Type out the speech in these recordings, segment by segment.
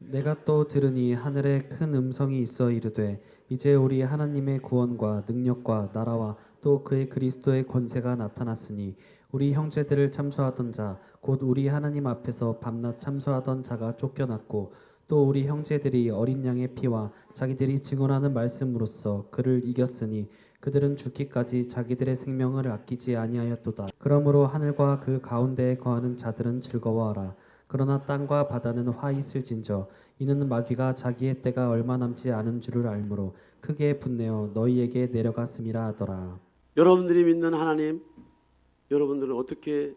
내가 또 들으니 하늘에 큰 음성이 있어 이르되 이제 우리 하나님의 구원과 능력과 나라와 또 그의 그리스도의 권세가 나타났으니 우리 형제들을 참소하던 자 곧 우리 하나님 앞에서 밤낮 참소하던 자가 쫓겨났고 또 우리 형제들이 어린 양의 피와 자기들이 증언하는 말씀으로써 그를 이겼으니 그들은 죽기까지 자기들의 생명을 아끼지 아니하였도다. 그러므로 하늘과 그 가운데에 거하는 자들은 즐거워하라. 그러나 땅과 바다는 화 있을진저 이는 마귀가 자기의 때가 얼마 남지 않은 줄을 알므로 크게 분내어 너희에게 내려갔음이라 하더라. 여러분들이 믿는 하나님, 여러분들은 어떻게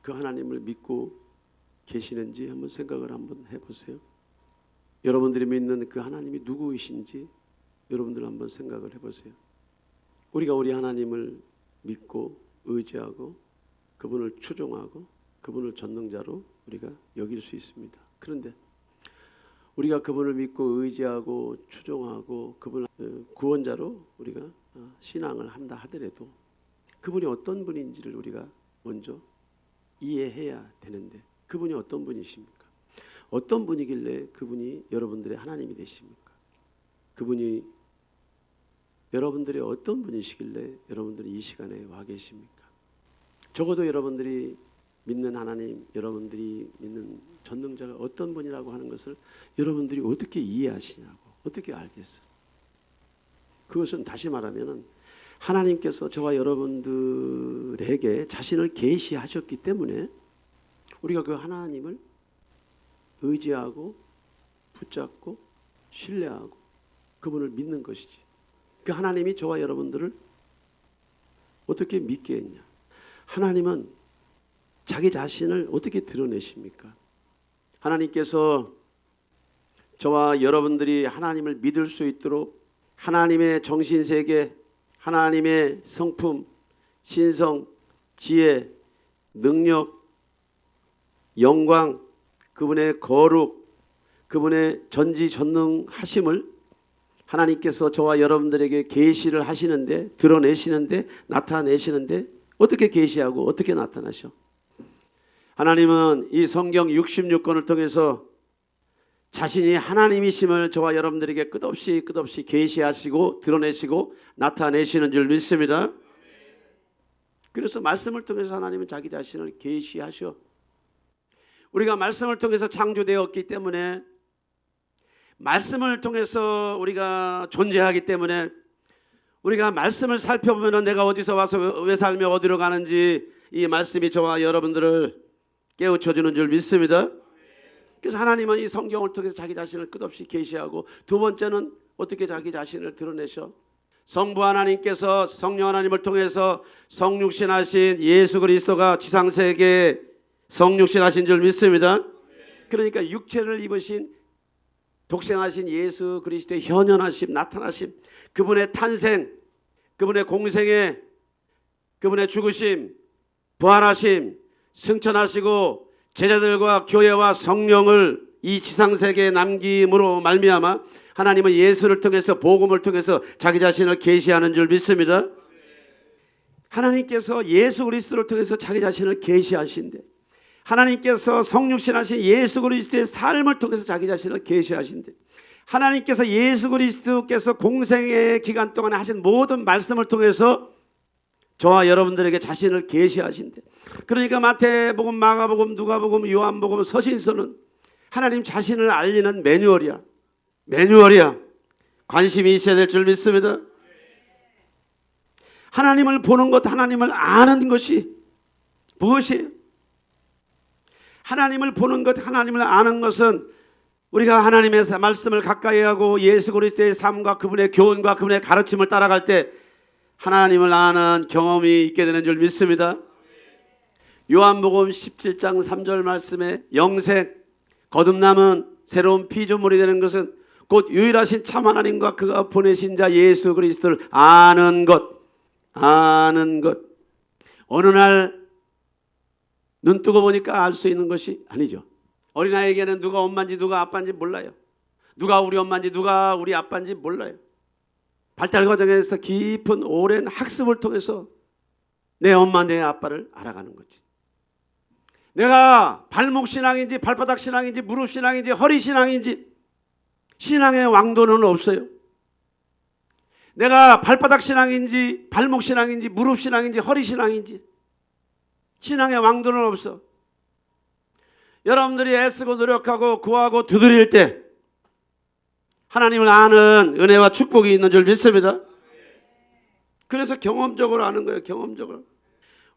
그 하나님을 믿고 계시는지 한번 생각을 한번 해보세요. 여러분들이 믿는 그 하나님이 누구이신지 여러분들 한번 생각을 해보세요. 우리가 우리 하나님을 믿고 의지하고 그분을 추종하고 그분을 전능자로 우리가 여길 수 있습니다. 그런데 우리가 그분을 믿고 의지하고 추종하고 그분을 구원자로 우리가 신앙을 한다 하더라도 그분이 어떤 분인지를 우리가 먼저 이해해야 되는데 그분이 어떤 분이십니까? 어떤 분이길래 그분이 여러분들의 하나님이 되십니까? 그분이 여러분들의 어떤 분이시길래 여러분들이 이 시간에 와 계십니까? 적어도 여러분들이 믿는 하나님, 여러분들이 믿는 전능자가 어떤 분이라고 하는 것을 여러분들이 어떻게 이해하시냐고, 어떻게 알겠어요? 그것은 다시 말하면 하나님께서 저와 여러분들에게 자신을 계시하셨기 때문에 우리가 그 하나님을 의지하고 붙잡고 신뢰하고 그분을 믿는 것이지. 그 하나님이 저와 여러분들을 어떻게 믿게 했냐? 하나님은 자기 자신을 어떻게 드러내십니까? 하나님께서 저와 여러분들이 하나님을 믿을 수 있도록 하나님의 정신세계, 하나님의 성품, 신성, 지혜, 능력, 영광, 그분의 거룩, 그분의 전지전능하심을 하나님께서 저와 여러분들에게 계시를 하시는데, 드러내시는데, 나타내시는데 어떻게 계시하고 어떻게 나타나셔? 하나님은 이 성경 66권을 통해서 자신이 하나님이심을 저와 여러분들에게 끝없이 계시하시고 드러내시고 나타내시는 줄 믿습니다. 그래서 말씀을 통해서 하나님은 자기 자신을 계시하셔. 우리가 말씀을 통해서 창조되었기 때문에, 말씀을 통해서 우리가 존재하기 때문에, 우리가 말씀을 살펴보면 내가 어디서 와서 왜 살며 어디로 가는지 이 말씀이 저와 여러분들을 깨우쳐주는 줄 믿습니다. 그래서 하나님은 이 성경을 통해서 자기 자신을 끝없이 계시하고, 두 번째는 어떻게 자기 자신을 드러내셔? 성부 하나님께서 성령 하나님을 통해서 성육신하신 예수 그리스도가 지상세계에 성육신하신 줄 믿습니다. 그러니까 육체를 입으신 독생하신 예수 그리스도의 현현하심, 나타나심, 그분의 탄생, 그분의 공생애, 그분의 죽으심, 부활하심, 승천하시고 제자들과 교회와 성령을 이 지상세계에 남김으로 말미암아 하나님은 예수를 통해서, 복음을 통해서 자기 자신을 계시하는 줄 믿습니다. 하나님께서 예수 그리스도를 통해서 자기 자신을 계시하신대. 하나님께서 성육신하신 예수 그리스도의 삶을 통해서 자기 자신을 계시하신대. 하나님께서 예수 그리스도께서 공생의 기간 동안에 하신 모든 말씀을 통해서 저와 여러분들에게 자신을 계시하신대. 그러니까 마태복음, 마가복음, 누가복음, 요한복음, 서신서는 하나님 자신을 알리는 매뉴얼이야. 관심이 있어야 될 줄 믿습니다. 하나님을 보는 것, 하나님을 아는 것이 무엇이에요? 하나님을 보는 것, 하나님을 아는 것은 우리가 하나님의 말씀을 가까이 하고 예수 그리스도의 삶과 그분의 교훈과 그분의 가르침을 따라갈 때 하나님을 아는 경험이 있게 되는 줄 믿습니다. 요한복음 17장 3절 말씀에 영생, 거듭남은 새로운 피조물이 되는 것은 곧 유일하신 참 하나님과 그가 보내신 자 예수 그리스도를 아는 것. 어느 날 눈 뜨고 보니까 알 수 있는 것이 아니죠. 어린아이에게는 누가 엄마인지 누가 아빠인지 몰라요. 누가 우리 엄마인지 누가 우리 아빠인지 몰라요. 발달 과정에서 깊은 오랜 학습을 통해서 내 엄마 내 아빠를 알아가는 거지. 내가 발목 신앙인지 발바닥 신앙인지 무릎 신앙인지 허리 신앙인지 신앙의 왕도는 없어요. 내가 발바닥 신앙인지 발목 신앙인지 무릎 신앙인지 허리 신앙인지 신앙의 왕도는 없어. 여러분들이 애쓰고 노력하고 구하고 두드릴 때 하나님을 아는 은혜와 축복이 있는 줄 믿습니다. 그래서 경험적으로 아는 거예요. 경험적으로.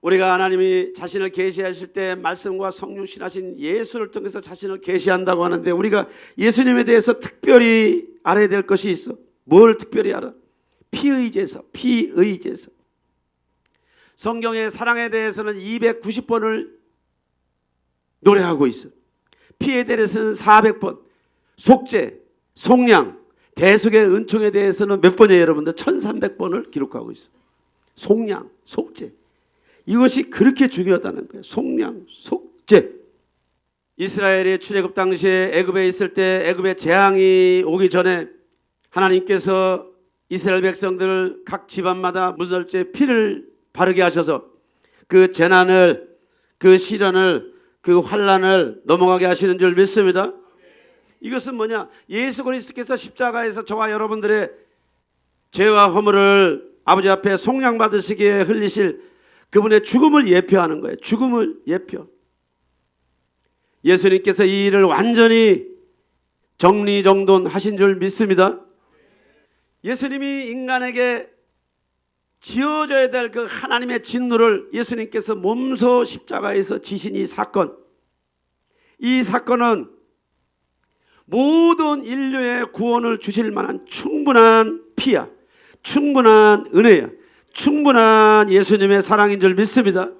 우리가 하나님이 자신을 계시하실 때 말씀과 성육신하신 예수를 통해서 자신을 계시한다고 하는데 우리가 예수님에 대해서 특별히 알아야 될 것이 있어. 뭘 특별히 알아? 피의 제사. 피의 제사. 성경의 사랑에 대해서는 290번을 노래하고 있어. 피에 대해서는 400번. 속죄, 속량, 대속의 은총에 대해서는 몇 번이에요, 여러분들? 1300번을 기록하고 있어. 속량, 속죄. 이것이 그렇게 중요하다는 거예요. 속량, 속죄. 이스라엘이 출애굽 당시에 애굽에 있을 때 애굽의 재앙이 오기 전에 하나님께서 이스라엘 백성들을 각 집안마다 무설제 피를 바르게 하셔서 그 재난을, 그 시련을, 그 환난을 넘어가게 하시는 줄 믿습니다. 이것은 뭐냐? 예수 그리스도께서 십자가에서 저와 여러분들의 죄와 허물을 아버지 앞에 속량받으시기에 흘리실 그분의 죽음을 예표하는 거예요. 죽음을 예표. 예수님께서 이 일을 완전히 정리정돈하신 줄 믿습니다. 예수님이 인간에게 지어져야 될 그 하나님의 진노를 예수님께서 몸소 십자가에서 지신 이 사건, 이 사건은 모든 인류의 구원을 주실 만한 충분한 피야, 충분한 은혜야, 충분한 예수님의 사랑인 줄 믿습니다.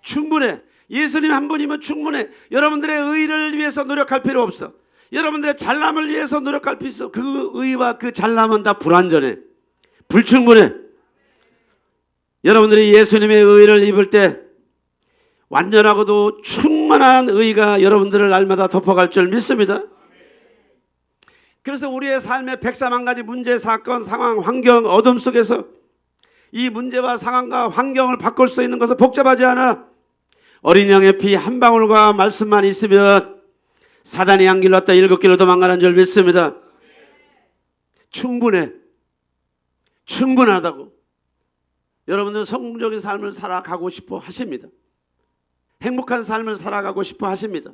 충분해. 예수님 한 분이면 충분해. 여러분들의 의를 위해서 노력할 필요 없어. 여러분들의 잘남을 위해서 노력할 필요 없어. 그 의와 그 잘남은 다 불완전해. 불충분해. 여러분들이 예수님의 의를 입을 때 완전하고도 충만한 의가 여러분들을 날마다 덮어갈 줄 믿습니다. 그래서 우리의 삶의 101가지 문제, 사건, 상황, 환경, 어둠 속에서 이 문제와 상황과 환경을 바꿀 수 있는 것은 복잡하지 않아. 어린 양의 피 한 방울과 말씀만 있으면 사단이 한 길로 왔다 7길로 도망가는 줄 믿습니다. 충분해. 충분하다고. 여러분들은 성공적인 삶을 살아가고 싶어 하십니다. 행복한 삶을 살아가고 싶어 하십니다.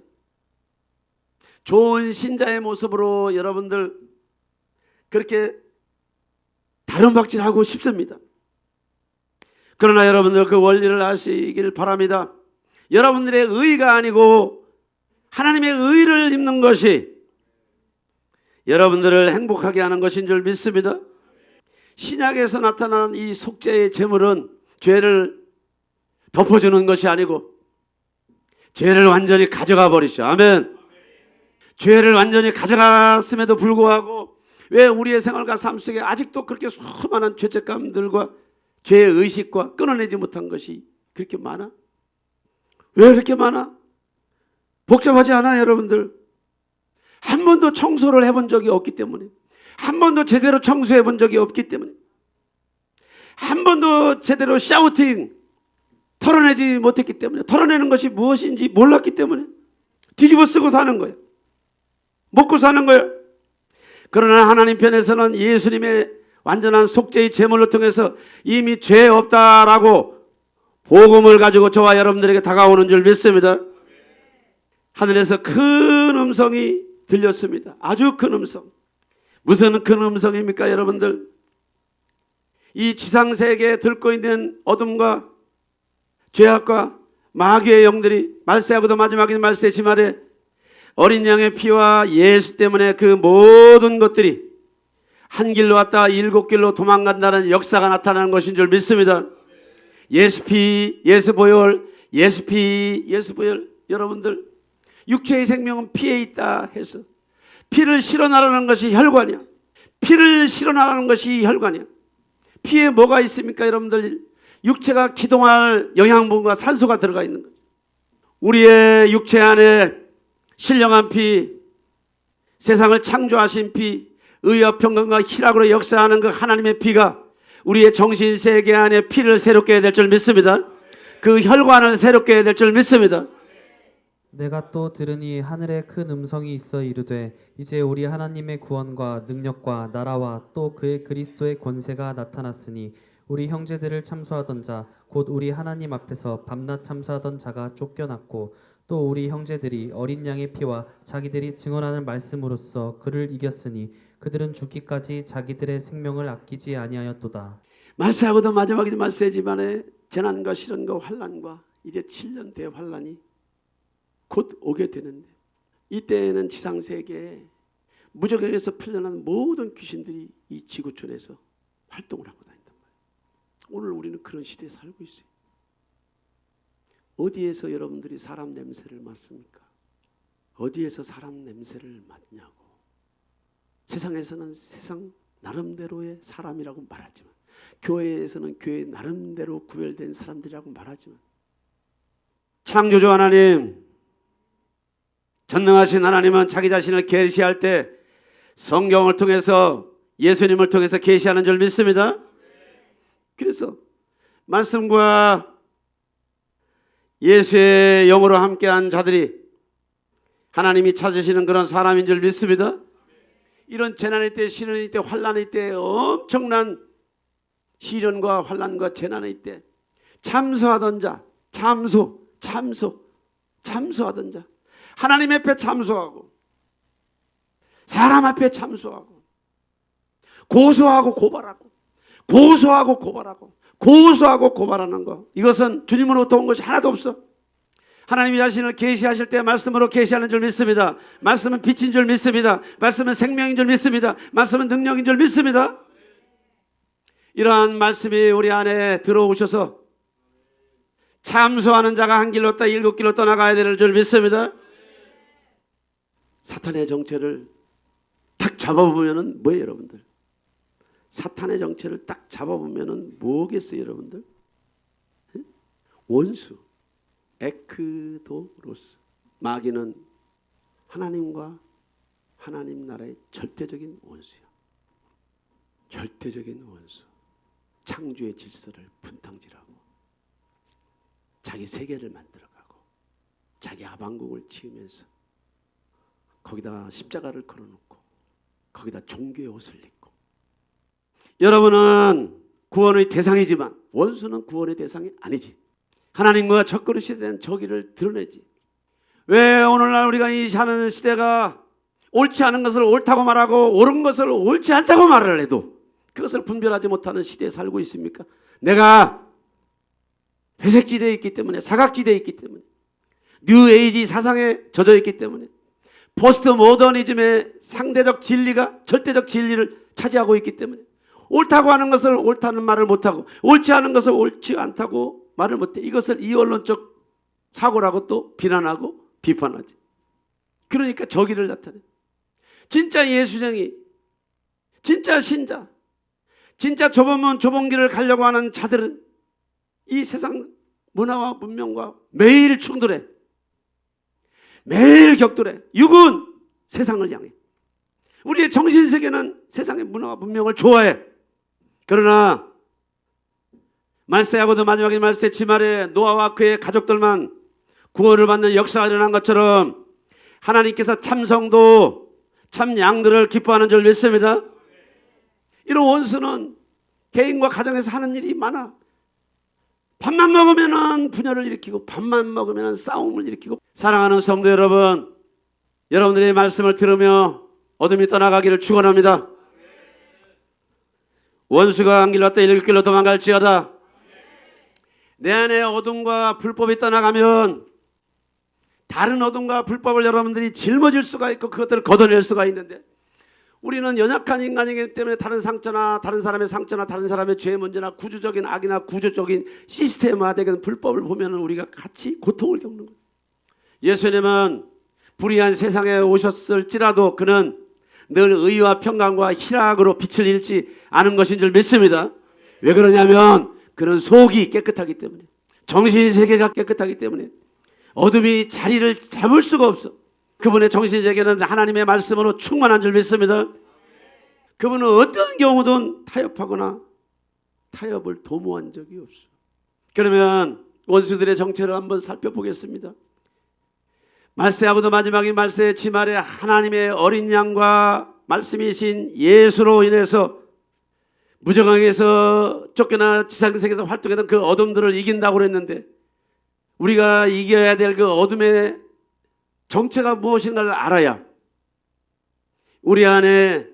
좋은 신자의 모습으로 여러분들 그렇게 다름박질하고 싶습니다. 그러나 여러분들 그 원리를 아시길 바랍니다. 여러분들의 의가 아니고 하나님의 의를 입는 것이 여러분들을 행복하게 하는 것인 줄 믿습니다. 신약에서 나타나는 이 속죄의 제물은 죄를 덮어주는 것이 아니고 죄를 완전히 가져가 버리죠. 아멘. 죄를 완전히 가져갔음에도 불구하고 왜 우리의 생활과 삶 속에 아직도 그렇게 수많은 죄책감들과 죄의 의식과 끊어내지 못한 것이 그렇게 많아? 왜 이렇게 많아? 복잡하지 않아요, 여러분들? 한 번도 청소를 해본 적이 없기 때문에, 한 번도 제대로 청소해 본 적이 없기 때문에, 한 번도 제대로 샤우팅 털어내지 못했기 때문에, 털어내는 것이 무엇인지 몰랐기 때문에 뒤집어 쓰고 사는 거예요. 먹고 사는 거예요. 그러나 하나님 편에서는 예수님의 완전한 속죄의 제물을 통해서 이미 죄 없다라고 복음을 가지고 저와 여러분들에게 다가오는 줄 믿습니다. 하늘에서 큰 음성이 들렸습니다. 아주 큰 음성. 무슨 큰 음성입니까, 여러분들? 이 지상세계에 들고 있는 어둠과 죄악과 마귀의 영들이 말세하고도 마지막인 말세 지말에 어린 양의 피와 예수 때문에 그 모든 것들이 한 길로 왔다 7길로 도망간다는 역사가 나타나는 것인 줄 믿습니다. 예수 피, 예수 보혈, 예수 피, 예수 보혈. 여러분들 육체의 생명은 피에 있다 해서 피를 실어나르는 것이 혈관이야. 피를 실어나르는 것이 혈관이야. 피에 뭐가 있습니까, 여러분들? 육체가 기동할 영양분과 산소가 들어가 있는 거죠. 우리의 육체 안에 신령한 피, 세상을 창조하신 피, 의와 평강과 희락으로 역사하는 그 하나님의 피가 우리의 정신세계 안에 피를 새롭게 해야 될 줄 믿습니다. 그 혈관을 새롭게 해야 될 줄 믿습니다. 내가 또 들으니 하늘에 큰 음성이 있어 이르되 이제 우리 하나님의 구원과 능력과 나라와 또 그의 그리스도의 권세가 나타났으니 우리 형제들을 참소하던 자 곧 우리 하나님 앞에서 밤낮 참소하던 자가 쫓겨났고 또 우리 형제들이 어린 양의 피와 자기들이 증언하는 말씀으로써 그를 이겼으니 그들은 죽기까지 자기들의 생명을 아끼지 아니하였도다. 말세하고도 마지막에도 말세지만에 재난과 시련과 환난과 이제 7년 대환란이 곧 오게 되는데, 이때에는 지상세계에 무적에게서 풀려난 모든 귀신들이 이 지구촌에서 활동을 하고 다닌단 말이에요. 오늘 우리는 그런 시대에 살고 있어요. 어디에서 여러분들이 사람 냄새를 맡습니까? 어디에서 사람 냄새를 맡냐고. 세상에서는 세상 나름대로의 사람이라고 말하지만, 교회에서는 교회 나름대로 구별된 사람들이라고 말하지만, 창조주 하나님, 전능하신 하나님은 자기 자신을 계시할 때 성경을 통해서, 예수님을 통해서 계시하는 줄 믿습니다. 그래서 말씀과 예수의 영으로 함께한 자들이 하나님이 찾으시는 그런 사람인 줄 믿습니다. 이런 재난의 때, 시련의 때, 환난의 때, 엄청난 시련과 환난과 재난의 때 참소하던 자, 참소하던 자, 하나님 앞에 참소하고 사람 앞에 참소하고 고소하고 고발하는 거, 이것은 주님으로부터 온 것이 하나도 없어. 하나님이 자신을 계시하실 때 말씀으로 계시하는 줄 믿습니다. 말씀은 빛인 줄 믿습니다. 말씀은 생명인 줄 믿습니다. 말씀은 능력인 줄 믿습니다. 이러한 말씀이 우리 안에 들어오셔서 참소하는 자가 한 길로 떠 7길로 떠나가야 되는 줄 믿습니다. 사탄의 정체를 딱 잡아보면은 뭐예요, 여러분들? 사탄의 정체를 딱 잡아보면은 뭐겠어요, 여러분들? 원수, 에크도로스. 마귀는 하나님과 하나님 나라의 절대적인 원수야. 절대적인 원수. 창조의 질서를 분탕질하고 자기 세계를 만들어가고 자기 아방궁을 치우면서 거기다 십자가를 걸어놓고 거기다 종교의 옷을 입고. 여러분은 구원의 대상이지만 원수는 구원의 대상이 아니지. 하나님과 적그릇이 된 저기를 드러내지. 왜 오늘날 우리가 이 사는 시대가 옳지 않은 것을 옳다고 말하고 옳은 것을 옳지 않다고 말을 해도 그것을 분별하지 못하는 시대에 살고 있습니까? 내가 회색지대에 있기 때문에, 사각지대에 있기 때문에, 뉴에이지 사상에 젖어 있기 때문에, 포스트 모더니즘의 상대적 진리가 절대적 진리를 차지하고 있기 때문에 옳다고 하는 것을 옳다는 말을 못하고 옳지 않은 것을 옳지 않다고 말을 못해. 이것을 이원론적 사고라고 또 비난하고 비판하지. 그러니까 저기를 나타내. 진짜 예수쟁이, 진짜 신자, 진짜 좁은 문 좁은 길을 가려고 하는 자들은 이 세상 문화와 문명과 매일 충돌해. 매일 격돌해. 육은 세상을 향해. 우리의 정신세계는 세상의 문화와 문명을 좋아해. 그러나 말세하고도 마지막에 말세 지말에 노아와 그의 가족들만 구원을 받는 역사가 일어난 것처럼 하나님께서 참성도 참 양들을 기뻐하는 줄 믿습니다. 이런 원수는 개인과 가정에서 하는 일이 많아. 밥만 먹으면 분열을 일으키고 밥만 먹으면 싸움을 일으키고. 사랑하는 성도 여러분, 여러분들의 말씀을 들으며 어둠이 떠나가기를 축원합니다. 원수가 한 길로 떠 7길로 도망갈지어다. 내 안에 어둠과 불법이 떠나가면 다른 어둠과 불법을 여러분들이 짊어질 수가 있고 그것들을 걷어낼 수가 있는데, 우리는 연약한 인간이기 때문에 다른 상처나 다른 사람의 상처나 다른 사람의 죄의 문제나 구조적인 악이나 구조적인 시스템화된 불법을 보면 우리가 같이 고통을 겪는 거예요. 예수님은 불의한 세상에 오셨을지라도 그는 늘 의와 평강과 희락으로 빛을 잃지 않은 것인 줄 믿습니다. 왜 그러냐면 그는 속이 깨끗하기 때문에, 정신세계가 깨끗하기 때문에 어둠이 자리를 잡을 수가 없어. 그분의 정신세계는 하나님의 말씀으로 충만한 줄 믿습니다. 그분은 어떤 경우든 타협하거나 타협을 도모한 적이 없어. 그러면 원수들의 정체를 한번 살펴보겠습니다. 말세하고도 마지막인 말세 지말에 하나님의 어린 양과 말씀이신 예수로 인해서 무정왕에서 쫓겨나 지상세계에서 활동했던 그 어둠들을 이긴다고 그랬는데, 우리가 이겨야 될 그 어둠의 정체가 무엇인가를 알아야 우리 안에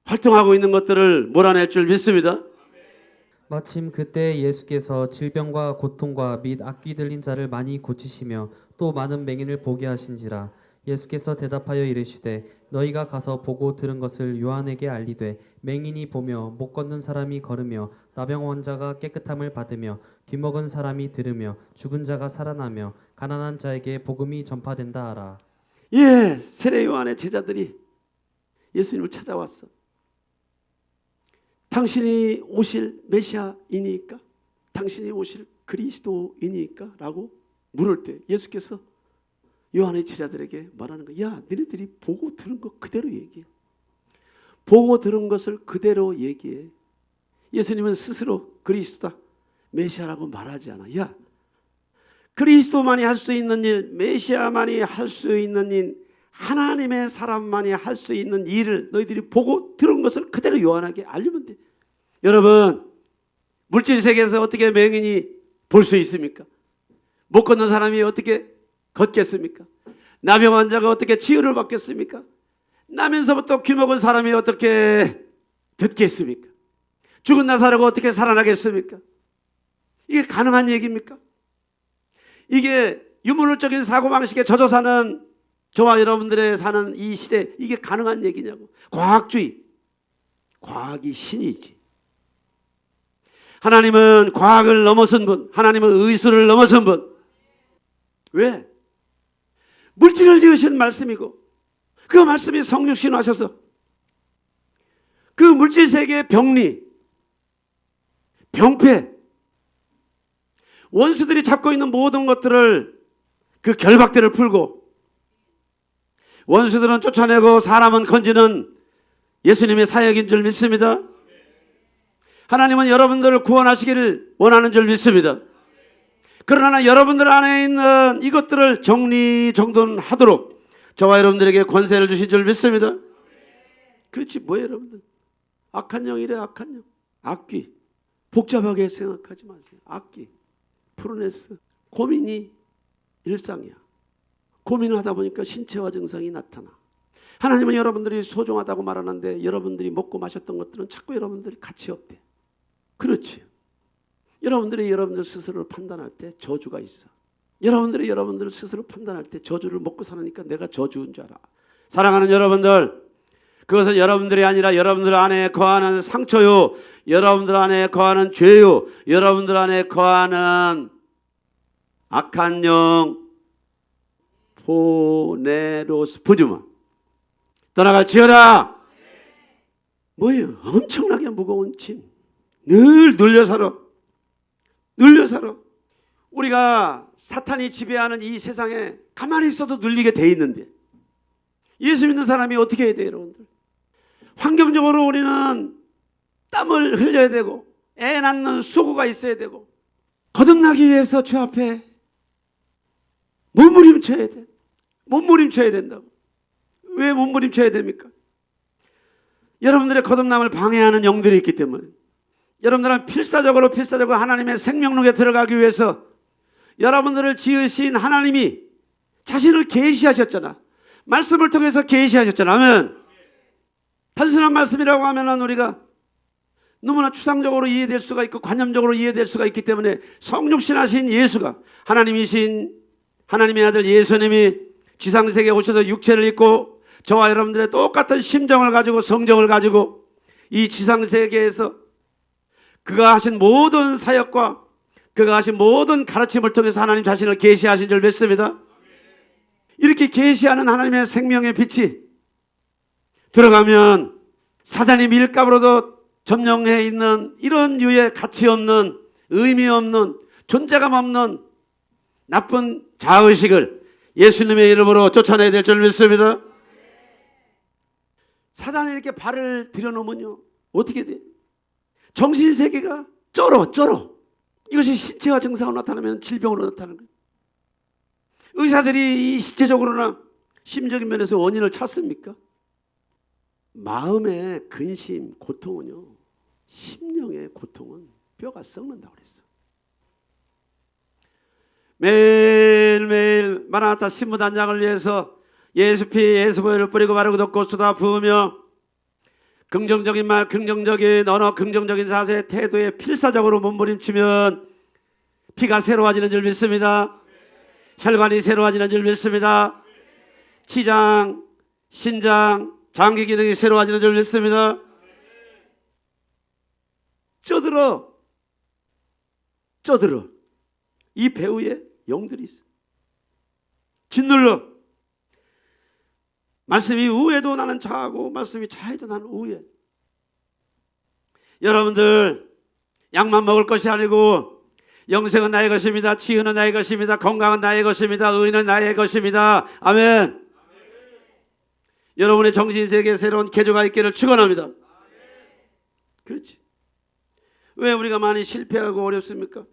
활동하고 있는 것들을 몰아낼 줄 믿습니다. 마침 그때 예수께서 질병과 고통과 및 악귀 들린 자를 많이 고치시며 또 많은 맹인을 보게 하신지라. 예수께서 대답하여 이르시되 너희가 가서 보고 들은 것을 요한에게 알리되 맹인이 보며 못 걷는 사람이 걸으며 나병 환자가 깨끗함을 받으며 귀먹은 사람이 들으며 죽은 자가 살아나며 가난한 자에게 복음이 전파된다 하라. 예, 세례 요한의 제자들이 예수님을 찾아왔어. 당신이 오실 메시아이니까? 당신이 오실 그리스도이니까? 라고 물을 때 예수께서 요한의 제자들에게 말하는 거야. 야, 너희들이 보고 들은 거 그대로 얘기해. 보고 들은 것을 그대로 얘기해. 예수님은 스스로 그리스도다, 메시아라고 말하지 않아. 야, 그리스도만이 할 수 있는 일, 메시아만이 할 수 있는 일, 하나님의 사람만이 할 수 있는 일을 너희들이 보고 들은 것을 그대로 요한에게 알리면 돼. 여러분, 물질 세계에서 어떻게 맹인이 볼 수 있습니까? 못 걷는 사람이 어떻게 걷겠습니까? 나병 환자가 어떻게 치유를 받겠습니까? 나면서부터 귀먹은 사람이 어떻게 듣겠습니까? 죽은 나사로가 어떻게 살아나겠습니까? 이게 가능한 얘기입니까? 이게 유물론적인 사고방식에 젖어 사는 저와 여러분들의 사는 이 시대, 이게 가능한 얘기냐고. 과학주의, 과학이 신이지. 하나님은 과학을 넘어선 분, 하나님은 의술을 넘어선 분. 왜? 물질을 지으신 말씀이고 그 말씀이 성육신 하셔서 그 물질 세계의 병리, 병폐, 원수들이 잡고 있는 모든 것들을, 그 결박들을 풀고 원수들은 쫓아내고 사람은 건지는 예수님의 사역인 줄 믿습니다. 하나님은 여러분들을 구원하시기를 원하는 줄 믿습니다. 그러나 여러분들 안에 있는 이것들을 정리정돈하도록 저와 여러분들에게 권세를 주신 줄 믿습니다. 그렇지 뭐예요 여러분들? 악한 영이래. 악한 영, 악귀. 복잡하게 생각하지 마세요. 악귀, 프로네스. 고민이 일상이야. 고민을 하다 보니까 신체화 증상이 나타나. 하나님은 여러분들이 소중하다고 말하는데 여러분들이 먹고 마셨던 것들은 자꾸 여러분들이 가치 없대. 그렇지. 여러분들이 여러분들 스스로를 판단할 때 저주가 있어. 여러분들이 여러분들 스스로 판단할 때 저주를 먹고 사니까 내가 저주인 줄 알아. 사랑하는 여러분들, 그것은 여러분들이 아니라 여러분들 안에 거하는 상처요, 여러분들 안에 거하는 죄요, 여러분들 안에 거하는 악한 영 포네로스 부주마 떠나갈지어다. 뭐예요? 엄청나게 무거운 짐. 늘 눌려 살아. 눌려 살아. 우리가 사탄이 지배하는 이 세상에 가만히 있어도 눌리게 돼 있는데 예수 믿는 사람이 어떻게 해야 돼요 여러분들? 환경적으로 우리는 땀을 흘려야 되고 애 낳는 수고가 있어야 되고 거듭나기 위해서 주 앞에 몸부림쳐야 돼. 몸부림쳐야 된다고. 왜 몸부림쳐야 됩니까? 여러분들의 거듭남을 방해하는 영들이 있기 때문에. 여러분들은 필사적으로 하나님의 생명록에 들어가기 위해서 여러분들을 지으신 하나님이 자신을 계시하셨잖아. 말씀을 통해서 계시하셨잖아. 아멘. 단순한 말씀이라고 하면 우리가 너무나 추상적으로 이해될 수가 있고 관념적으로 이해될 수가 있기 때문에 성육신하신 예수가, 하나님이신 하나님의 아들 예수님이 지상세계에 오셔서 육체를 입고 저와 여러분들의 똑같은 심정을 가지고 성정을 가지고 이 지상세계에서 그가 하신 모든 사역과 그가 하신 모든 가르침을 통해서 하나님 자신을 계시하신 줄 믿습니다. 이렇게 계시하는 하나님의 생명의 빛이 들어가면 사단이 밀가루로도 점령해 있는 이런 유의 가치 없는, 의미 없는, 존재감 없는 나쁜 자의식을 예수님의 이름으로 쫓아내야 될 줄 믿습니다. 사단이 이렇게 발을 들여놓으면요 어떻게 돼? 정신세계가 쩔어. 이것이 신체화 증상으로 나타나면 질병으로 나타나는 거예요. 의사들이 이 신체적으로나 심적인 면에서 원인을 찾습니까? 마음의 근심, 고통은요, 심령의 고통은 뼈가 썩는다고 그랬어. 매일매일 마라나타 신부단장을 위해서 예수피 예수보혈을 뿌리고 바르고 덮고 쏟아 부으며 긍정적인 말, 긍정적인 언어, 긍정적인 자세, 태도에 필사적으로 몸부림치면 피가 새로워지는 줄 믿습니다. 혈관이 새로워지는 줄 믿습니다. 치장, 신장, 장기 기능이 새로워지는 줄 믿습니다. 쪄들어. 이 배우에 영들이 있어. 짓눌러. 말씀이 우에도 나는 자하고 말씀이 자에도 나는 우에. 여러분들 약만 먹을 것이 아니고 영생은 나의 것입니다. 치유는 나의 것입니다. 건강은 나의 것입니다. 의는 나의 것입니다. 아멘. 여러분의 정신세계에 새로운 개조가 있기를 축원합니다. 그렇지. 왜 우리가 많이 실패하고 어렵습니까?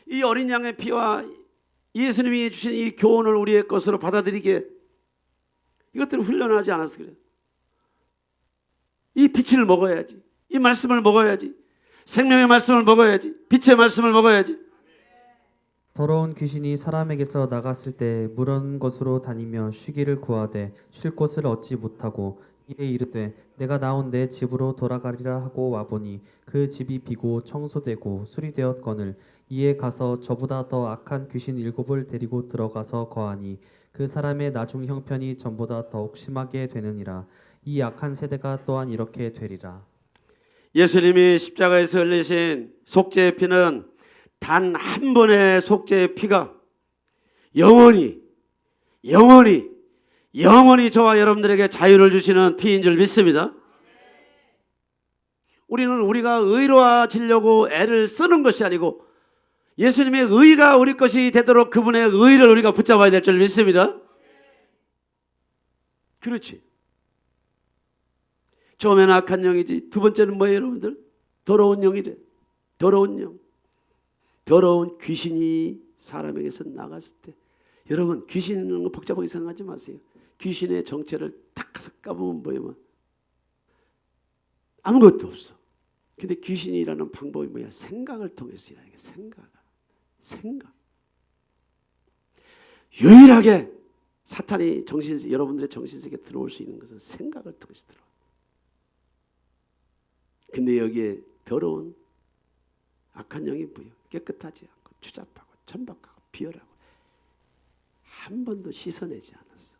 이 어린 양의 피와 예수님이 주신 이 교훈을 우리의 것으로 받아들이게 이것들을 훈련하지 않았어 그래. 이 빛을 먹어야지. 이 말씀을 먹어야지. 생명의 말씀을 먹어야지. 빛의 말씀을 먹어야지. 더러운 귀신이 사람에게서 나갔을 때 무런 곳으로 다니며 쉬기를 구하되 쉴 곳을 얻지 못하고 이에 이르되 내가 나온 내 집으로 돌아가리라 하고 와보니 그 집이 비고 청소되고 수리되었거늘 이에 가서 저보다 더 악한 귀신 7을 데리고 들어가서 거하니 그 사람의 나중 형편이 전보다 더욱 심하게 되느니라. 이 악한 세대가 또한 이렇게 되리라. 예수님이 십자가에서 흘리신 속죄의 피는 단 한 번의 속죄의 피가 영원히 저와 여러분들에게 자유를 주시는 피인 줄 믿습니다. 우리가 의로워지려고 애를 쓰는 것이 아니고 예수님의 의가 우리 것이 되도록 그분의 의를 우리가 붙잡아야 될 줄 믿습니다. 그렇지. 처음에는 악한 영이지. 두 번째는 뭐예요, 여러분들? 더러운 영이래. 더러운 영. 더러운 귀신이 사람에게서 나갔을 때, 여러분 귀신은 거 복잡하게 생각하지 마세요. 귀신의 정체를 딱 가서 까보면 뭐예요? 아무것도 없어. 근데 귀신이 일하는 방법이 뭐야? 생각을 통해서 일하는 게 생각. 유일하게 사탄이 여러분들의 정신세계에 들어올 수 있는 것은 생각을 통해서 들어와. 근데 여기에 더러운 악한 영이 뭐예요? 깨끗하지 않고 추잡하고 천박하고 비열하고 한 번도 씻어내지 않았어.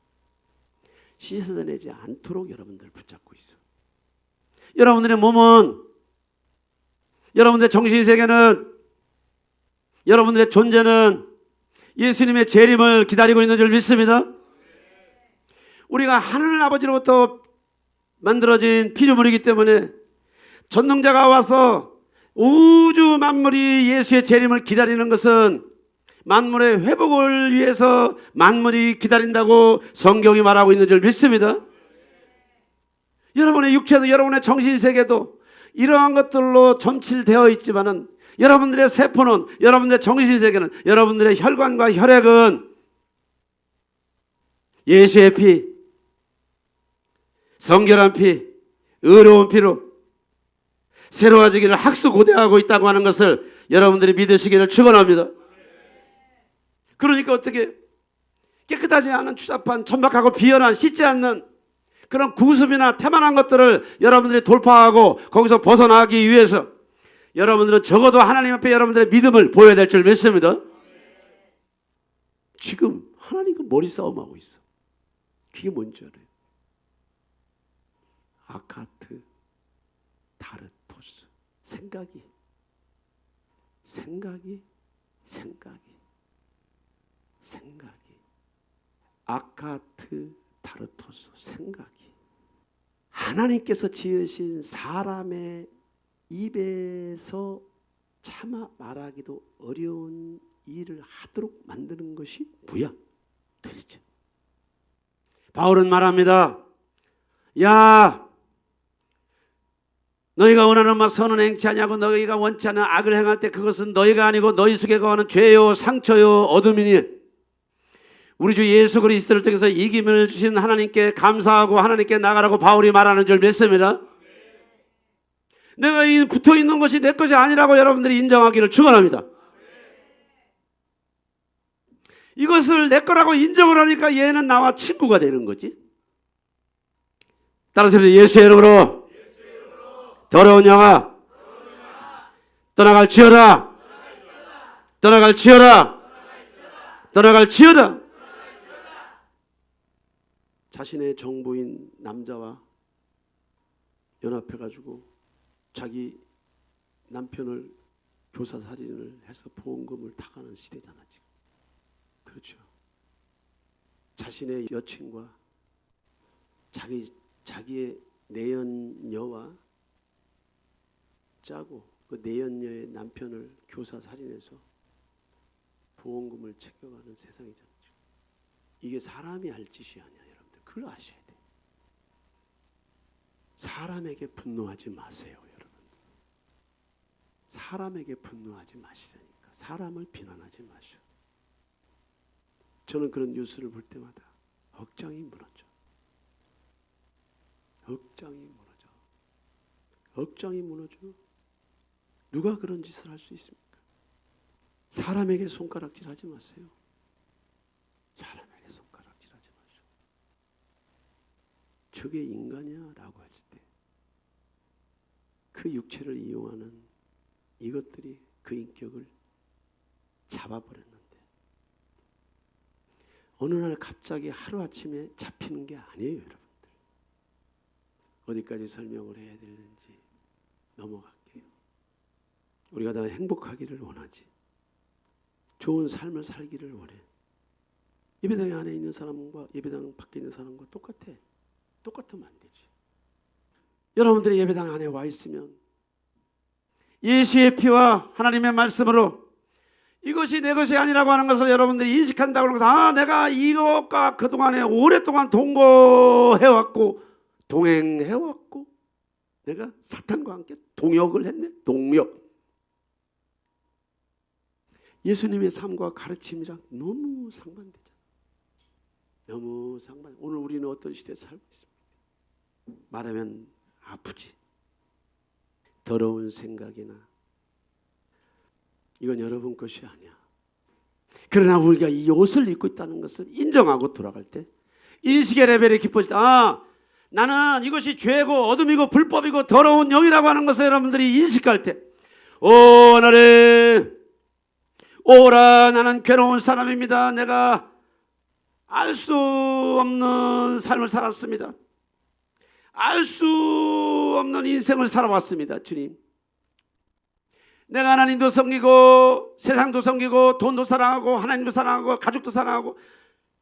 씻어내지 않도록 여러분들 붙잡고 있어. 여러분들의 몸은, 여러분들의 정신세계는, 여러분들의 존재는 예수님의 재림을 기다리고 있는 줄 믿습니다. 우리가 하늘 아버지로부터 만들어진 피조물이기 때문에 전능자가 와서 우주 만물이 예수의 재림을 기다리는 것은 만물의 회복을 위해서 만물이 기다린다고 성경이 말하고 있는 줄 믿습니다. 여러분의 육체도 여러분의 정신세계도 이러한 것들로 점칠되어 있지만은 여러분들의 세포는, 여러분들의 정신세계는, 여러분들의 혈관과 혈액은 예수의 피, 성결한 피, 의로운 피로 새로워지기를 학수고대하고 있다고 하는 것을 여러분들이 믿으시기를 축원합니다. 그러니까 어떻게 깨끗하지 않은 추잡한 천박하고 비열한 씻지 않는 그런 구습이나 태만한 것들을 여러분들이 돌파하고 거기서 벗어나기 위해서 여러분들은 적어도 하나님 앞에 여러분들의 믿음을 보여야 될 줄 믿습니다. 지금 하나님과 머리 싸움하고 있어. 그게 뭔지 알아요? 아카트 다르토스. 생각이 아카트 다르토스. 생각이 하나님께서 지으신 사람의 입에서 차마 말하기도 어려운 일을 하도록 만드는 것이 뭐야? 도대체 바울은 말합니다. 야, 너희가 원하는 바 선은 행치 아니하고 너희가 원치 않는 악을 행할 때 그것은 너희가 아니고 너희 속에 거하는 죄요 상처요 어둠이니 우리 주 예수 그리스도를 통해서 이김을 주신 하나님께 감사하고 하나님께 나가라고 바울이 말하는 줄 믿습니다. 내가 붙어 있는 것이 내 것이 아니라고 여러분들이 인정하기를 축원합니다. 이것을 내 거라고 인정을 하니까 얘는 나와 친구가 되는 거지. 따라서 예수의 이름으로 더러운 영아 떠나갈지어다. 떠나갈지어다. 떠나갈지어다. 자신의 정부인 남자와 연합해가지고 자기 남편을 교사살인을 해서 보험금을 타가는 시대잖아 지금. 그렇죠. 자신의 여친과 자기의 내연녀와 짜고 그 내연녀의 남편을 교사살인해서 보험금을 챙겨가는 세상이잖아 지금. 이게 사람이 할 짓이 아니야 여러분들. 그걸 아셔야 돼. 사람에게 분노하지 마세요 여러분. 사람에게 분노하지 마시라니까. 사람을 비난하지 마셔. 저는 그런 뉴스를 볼 때마다 억장이 무너져. 억장이 무너져. 억장이 무너져. 누가 그런 짓을 할 수 있습니까? 사람에게 손가락질하지 마세요. 사람에게 손가락질하지 마시오. 저게 인간이야라고 했을 때 그 육체를 이용하는 이것들이 그 인격을 잡아버렸는데 어느 날 갑자기 하루아침에 잡히는 게 아니에요 여러분들. 어디까지 설명을 해야 되는지 넘어갈게요. 우리가 다 행복하기를 원하지. 좋은 삶을 살기를 원해. 예배당 안에 있는 사람과 예배당 밖에 있는 사람과 똑같아. 똑같으면 안 되지. 여러분들이 예배당 안에 와 있으면 예수의 피와 하나님의 말씀으로 이것이 내 것이 아니라고 하는 것을 여러분들이 인식한다고 하는 것은 내가 이것과 그동안에 오랫동안 동거해왔고 동행해왔고 내가 사탄과 함께 동역을 했네. 동역. 예수님의 삶과 가르침이랑 너무 상반되잖아. 너무 상반. 오늘 우리는 어떤 시대에 살고 있습니까? 말하면 아프지. 더러운 생각이나 이건 여러분 것이 아니야. 그러나 우리가 이 옷을 입고 있다는 것을 인정하고 돌아갈 때 인식의 레벨이 깊어질 때 나는 이것이 죄고 어둠이고 불법이고 더러운 영이라고 하는 것을 여러분들이 인식할 때 하나님 오라 나는 괴로운 사람입니다. 내가 알 수 없는 삶을 살았습니다. 알 수 없는 인생을 살아왔습니다. 주님, 내가 하나님도 섬기고 세상도 섬기고 돈도 사랑하고 하나님도 사랑하고 가족도 사랑하고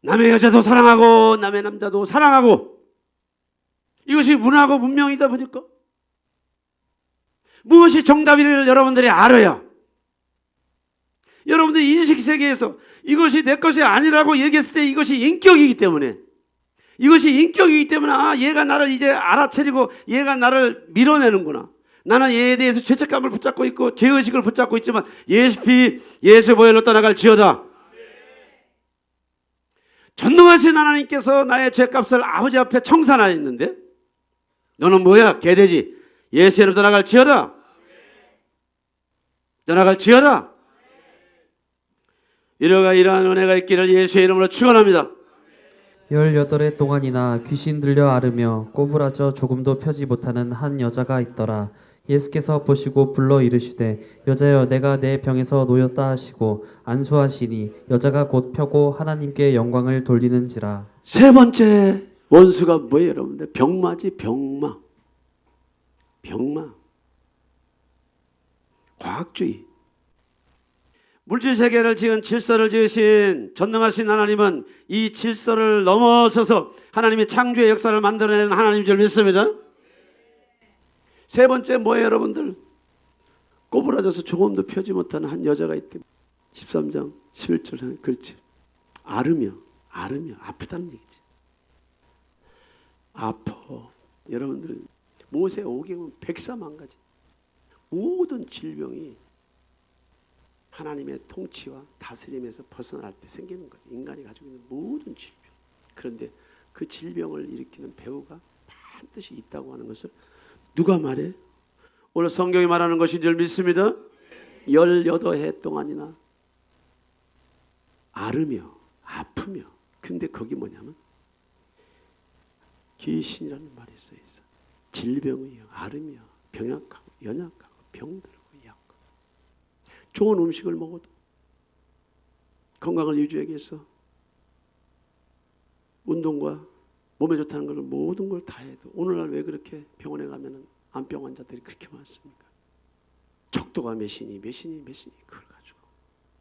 남의 여자도 사랑하고 남의 남자도 사랑하고 이것이 문화고 문명이다 보니까 무엇이 정답인지를 여러분들이 알아야 여러분들이 인식세계에서 이것이 내 것이 아니라고 얘기했을 때 이것이 인격이기 때문에 얘가 나를 이제 알아차리고 얘가 나를 밀어내는구나. 나는 얘에 대해서 죄책감을 붙잡고 있고 죄의식을 붙잡고 있지만 예수 피 예수 보혈로 떠나갈지어다. 전능하신 하나님께서 나의 죄값을 아버지 앞에 청산하였는데 너는 뭐야? 개돼지. 예수 이름 떠나갈지어다. 떠나갈지어다. 이러한 은혜가 있기를 예수의 이름으로 축원합니다. 18해 동안이나 귀신 들려 앓으며 꼬부라져 조금도 펴지 못하는 한 여자가 있더라. 예수께서 보시고 불러 이르시되 여자여 내가 내 병에서 놓였다 하시고 안수하시니 여자가 곧 펴고 하나님께 영광을 돌리는지라. 세 번째 원수가 뭐예요 여러분들? 병마지. 병마. 과학주의. 물질 세계를 지은 질서를 지으신 전능하신 하나님은 이 질서를 넘어서서 하나님의 창조의 역사를 만들어내는 하나님인 줄 믿습니다. 세 번째 뭐예요 여러분들? 꼬부라져서 조금도 펴지 못하는 한 여자가 있대. 13장 11절. 그렇지. 앓으며 아프다는 얘기지. 아파. 여러분들 모세 오경은 백사만가지 모든 질병이 하나님의 통치와 다스림에서 벗어날 때 생기는 거죠. 인간이 가지고 있는 모든 질병. 그런데 그 질병을 일으키는 배후가 반드시 있다고 하는 것을 누가 말해? 오늘 성경이 말하는 것인 줄 믿습니다. 18해 동안이나 앓으며 아프며, 근데 거기 뭐냐면 귀신이라는 말이 써 있어. 질병이요, 앓으며 병약하고 연약하고 병들고 약하고. 좋은 음식을 먹어도 건강을 유지하기 위해서 운동과 몸에 좋다는 걸 모든 걸 다 해도 오늘날 왜 그렇게 병원에 가면은 암병 환자들이 그렇게 많습니까? 척도가 몇이니 그걸 가지고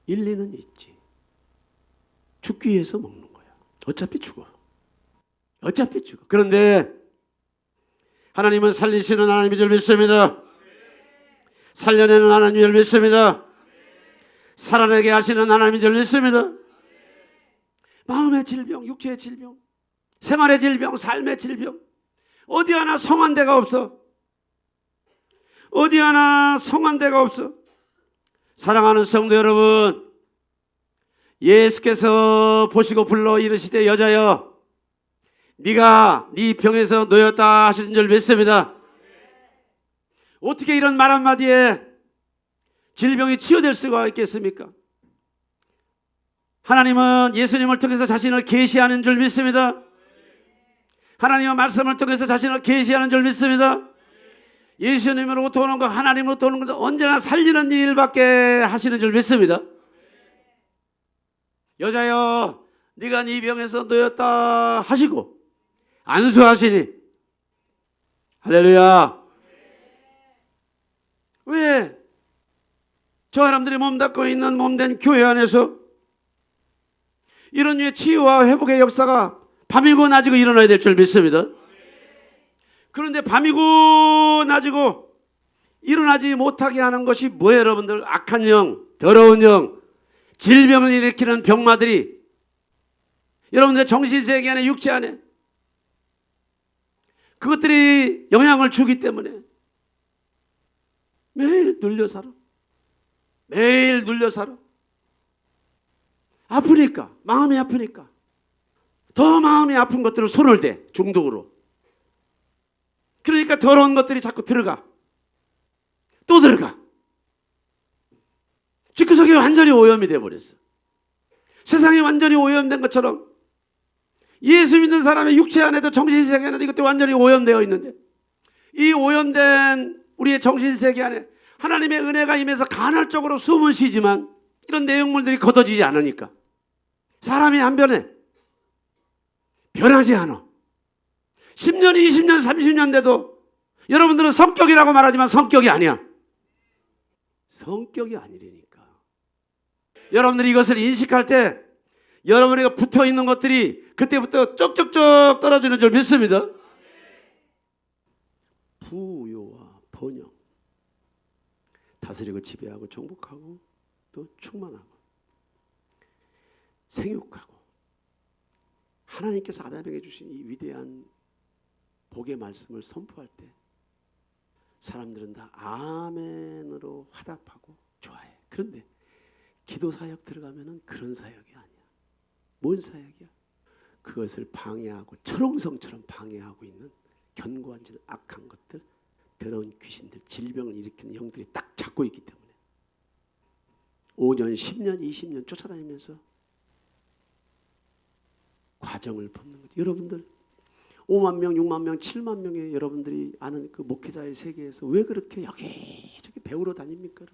일리는 있지. 죽기 위해서 먹는 거야. 어차피 죽어. 그런데 하나님은 살리시는 하나님인 줄 믿습니다. 살려내는 하나님인 줄 믿습니다. 살아내게 하시는 하나님인 줄 믿습니다. 마음의 질병, 육체의 질병, 생활의 질병, 삶의 질병, 어디 하나 성한 데가 없어. 사랑하는 성도 여러분, 예수께서 보시고 불러 이르시되 여자여 네가 네 병에서 놓였다 하신 줄 믿습니다. 어떻게 이런 말 한마디에 질병이 치유될 수가 있겠습니까? 하나님은 예수님을 통해서 자신을 계시하는 줄 믿습니다. 하나님의 말씀을 통해서 자신을 계시하는 줄 믿습니다. 예수님으로부터 오는 것, 하나님으로부터 오는 것 언제나 살리는 일밖에 하시는 줄 믿습니다. 여자여 네가 네 병에서 놓였다 하시고 안수하시니 할렐루야. 왜 저 사람들이 몸담고 있는 몸된 교회 안에서 이런 류의 치유와 회복의 역사가 밤이고 낮이고 일어나야 될 줄 믿습니다. 그런데 밤이고 낮이고 일어나지 못하게 하는 것이 뭐예요, 여러분들? 악한 영, 더러운 영, 질병을 일으키는 병마들이 여러분들의 정신세계 안에, 육체 안에 그것들이 영향을 주기 때문에 매일 눌려 살아. 아프니까, 마음이 아프니까 더 마음이 아픈 것들을 손을 대, 중독으로. 그러니까 더러운 것들이 자꾸 들어가. 또 들어가. 집구석이 완전히 오염이 되어버렸어. 세상이 완전히 오염된 것처럼 예수 믿는 사람의 육체 안에도 정신세계 안에도 이것들이 완전히 오염되어 있는데, 이 오염된 우리의 정신세계 안에 하나님의 은혜가 임해서 간헐적으로 숨은 쉬지만 이런 내용물들이 걷어지지 않으니까 사람이 안 변해. 변하지 않아. 10년, 20년, 30년 돼도 여러분들은 성격이라고 말하지만 성격이 아니야. 성격이 아니라니까. 여러분들이 이것을 인식할 때 여러분에게 붙어있는 것들이 그때부터 쩍쩍쩍 떨어지는 줄 믿습니다. 부요와 번영, 다스리고 지배하고 정복하고 또 충만하고 생육하고, 하나님께서 아담에게 주신 이 위대한 복의 말씀을 선포할 때 사람들은 다 아멘으로 화답하고 좋아해. 그런데 기도 사역 들어가면은 그런 사역이 아니야. 뭔 사역이야? 그것을 방해하고 철옹성처럼 방해하고 있는 견고한 짓, 악한 것들, 더러운 귀신들, 질병을 일으키는 영들이 딱 잡고 있기 때문에 5년, 10년, 20년 쫓아다니면서 과정을 밟는 거죠. 여러분들 5만 명, 6만 명, 7만 명의 여러분들이 아는 그 목회자의 세계에서 왜 그렇게 여기저기 배우러 다닙니까?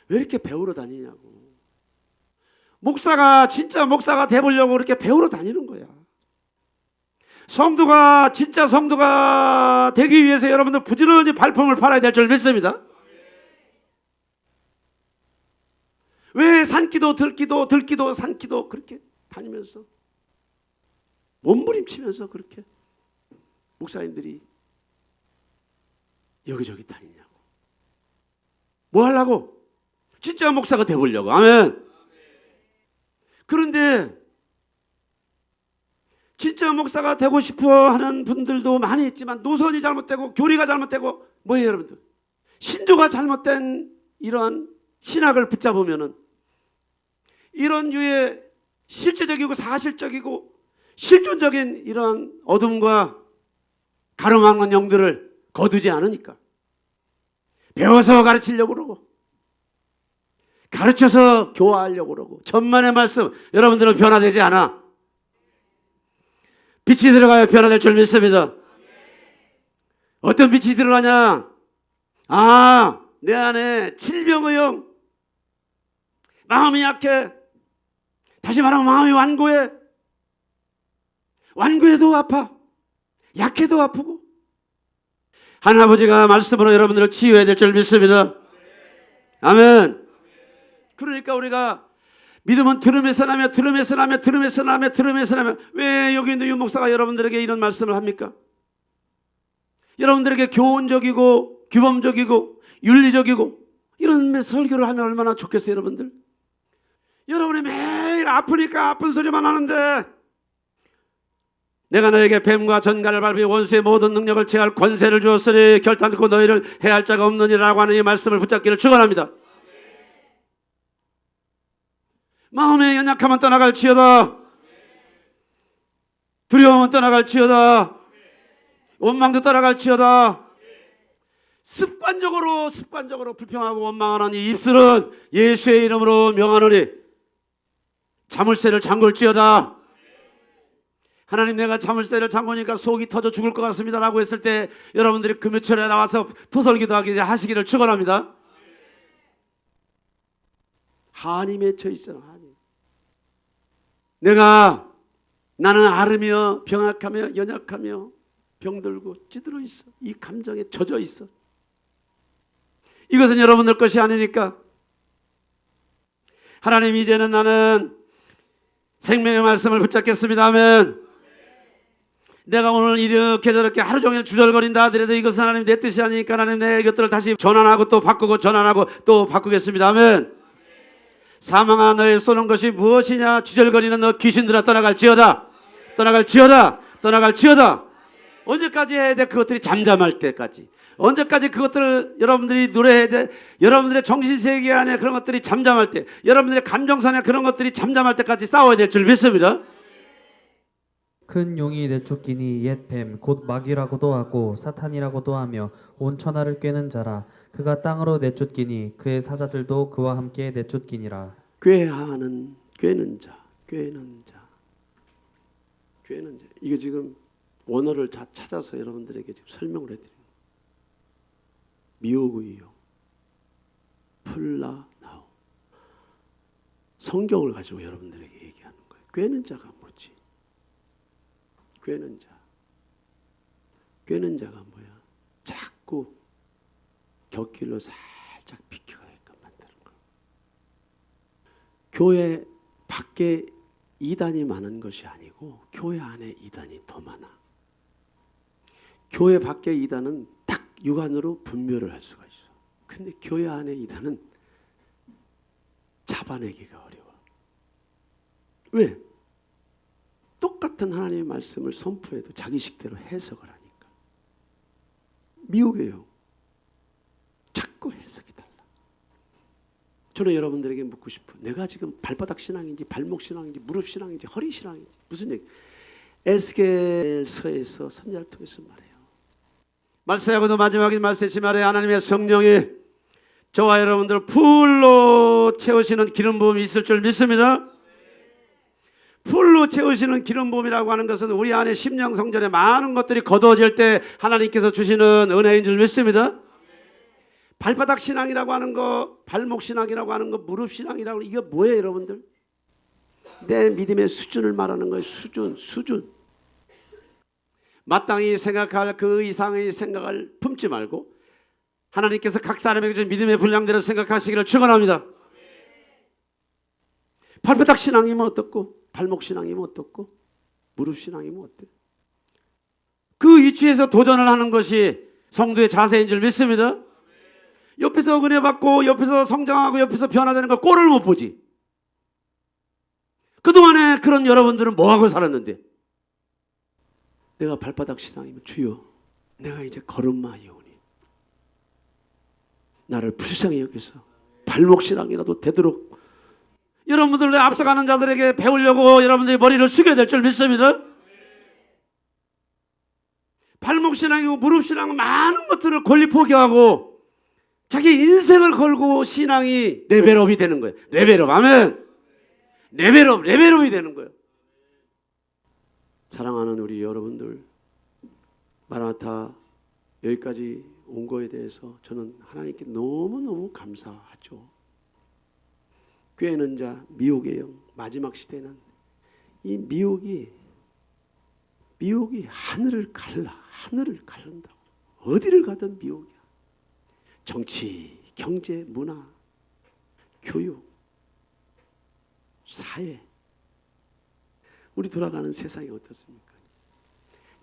왜 이렇게 배우러 다니냐고. 목사가 진짜 목사가 돼보려고 그렇게 배우러 다니는 거야. 성도가 진짜 성도가 되기 위해서 여러분들 부지런히 발품을 팔아야 될 줄 믿습니다. 왜 산기도 들기도 산기도 그렇게 다니면서 몸부림치면서 그렇게 목사님들이 여기저기 다니냐고. 뭐 하려고? 진짜 목사가 돼보려고. 아멘. 그런데 진짜 목사가 되고 싶어 하는 분들도 많이 있지만 노선이 잘못되고 교리가 잘못되고 뭐예요, 여러분들? 신조가 잘못된 이러한 신학을 붙잡으면은 이런 유의 실제적이고 사실적이고 실존적인 이러한 어둠과 가름한 영들을 거두지 않으니까 배워서 가르치려고 그러고 가르쳐서 교화하려고 그러고 천만의 말씀 여러분들은 변화되지 않아. 빛이 들어가야 변화될 줄 믿습니다. 어떤 빛이 들어가냐? 내 안에 질병의 영, 마음이 약해. 다시 말하면 마음이 완고해. 완고해도 아파. 약해도 아프고. 하나님 아버지가 말씀으로 여러분들을 치유해야 될 줄 믿습니다. 아멘. 그러니까 우리가 믿음은 들음에서 나며 들음에서 나며 들음에서 나며 들음에서 나며. 왜 여기 있는 유 목사가 여러분들에게 이런 말씀을 합니까? 여러분들에게 교훈적이고 규범적이고 윤리적이고 이런 설교를 하면 얼마나 좋겠어요, 여러분들. 여러분이 매일 아프니까 아픈 소리만 하는데 내가 너에게 뱀과 전갈을 밟으 원수의 모든 능력을 제할 권세를 주었으니 결단코 너희를 해할 자가 없느니라고 하는 이 말씀을 붙잡기를 축원합니다. 마음의 연약함은 떠나갈지어다. 두려움은 떠나갈지어다. 원망도 떠나갈지어다. 습관적으로 불평하고 원망하는 이 입술은 예수의 이름으로 명하노니 자물쇠를 잠글지어다. 하나님, 내가 자물쇠를 잠그니까 속이 터져 죽을 것 같습니다 라고 했을 때 여러분들이 금요철에 나와서 토설기도 하시기를 축원합니다. 한이 맺혀 있잖아. 한이. 나는 앓으며 병약하며 연약하며 병들고 찌들어 있어. 이 감정에 젖어 있어. 이것은 여러분들 것이 아니니까 하나님, 이제는 나는 생명의 말씀을 붙잡겠습니다 하면 내가 오늘 이렇게 저렇게 하루 종일 주절거린다 하더라도 이것은 하나님 내 뜻이 아니니까 하나님 내 이것들을 다시 전환하고 또 바꾸고 전환하고 또 바꾸겠습니다 하면 사망아 너의 쏘는 것이 무엇이냐? 주절거리는 너 귀신들아 떠나갈지어다. 떠나갈지어다. 떠나갈지어다. 언제까지 해야 돼? 그것들이 잠잠할 때까지. 언제까지 그것들을 여러분들이 노래해야 돼? 여러분들의 정신세계 안에 그런 것들이 잠잠할 때, 여러분들의 감정선에 그런 것들이 잠잠할 때까지 싸워야 될 줄 믿습니다. 큰 용이 내쫓기니 옛 뱀 곧 마귀라고도 하고 사탄이라고도 하며 온 천하를 꿰는 자라. 그가 땅으로 내쫓기니 그의 사자들도 그와 함께 내쫓기니라. 꾀는 자. 이거 지금 원어를 다 찾아서 여러분들에게 지금 설명을 해드립니다. 미오구이요, 플라나오. 성경을 가지고 여러분들에게 얘기하는 거예요. 꾀는 자가 뭐지? 꾀는 자가 뭐야? 자꾸 곁길로 살짝 비켜가게끔 만드는 거. 교회 밖에 이단이 많은 것이 아니고 교회 안에 이단이 더 많아. 교회 밖에 이단은 딱 육안으로 분별을 할 수가 있어. 근데 교회 안에 이단은 잡아내기가 어려워. 왜? 똑같은 하나님의 말씀을 선포해도 자기식대로 해석을 하니까. 미혹이에요. 자꾸 해석이 달라. 저는 여러분들에게 묻고 싶어요. 내가 지금 발바닥 신앙인지 발목 신앙인지 무릎 신앙인지 허리 신앙인지 무슨 얘기? 에스겔서에서 선지자를 통해서 말해요. 말세하고도 마지막인 말세치 말에 하나님의 성령이 저와 여러분들을 풀로 채우시는 기름 부음이 있을 줄 믿습니다. 풀로 채우시는 기름 부음이라고 하는 것은 우리 안에 심령 성전에 많은 것들이 거두어질 때 하나님께서 주시는 은혜인 줄 믿습니다. 발바닥 신앙이라고 하는 거, 발목 신앙이라고 하는 거, 무릎 신앙이라고 하는 거, 이게 뭐예요, 여러분들? 내 믿음의 수준을 말하는 거예요. 수준. 마땅히 생각할 그 이상의 생각을 품지 말고 하나님께서 각 사람에게 준 믿음의 분량대로 생각하시기를 축원합니다. 발바닥 신앙이면 어떻고, 발목 신앙이면 어떻고, 무릎 신앙이면 어때? 그 위치에서 도전을 하는 것이 성도의 자세인 줄 믿습니다. 옆에서 은혜 받고 옆에서 성장하고 옆에서 변화되는 거 꼴을 못 보지. 그동안에 그런 여러분들은 뭐하고 살았는데? 내가 발바닥 신앙이면 주여 내가 이제 걸음마이오니 나를 불쌍히 여기서 발목신앙이라도 되도록 여러분들 앞서가는 자들에게 배우려고 여러분들이 머리를 숙여야 될 줄 믿습니다. 발목신앙이고 무릎신앙은 많은 것들을 권리 포기하고 자기 인생을 걸고 신앙이 레벨업이 되는 거예요. 레벨업. 아멘. 레벨업이 되는 거예요. 사랑하는 우리 여러분들, 마라나타 여기까지 온 거에 대해서 저는 하나님께 너무너무 감사하죠. 꾀는 자, 미혹의 영, 마지막 시대는 이 미혹이 하늘을 가른다고. 어디를 가든 미혹이야. 정치, 경제, 문화, 교육, 사회. 우리 돌아가는 세상이 어떻습니까?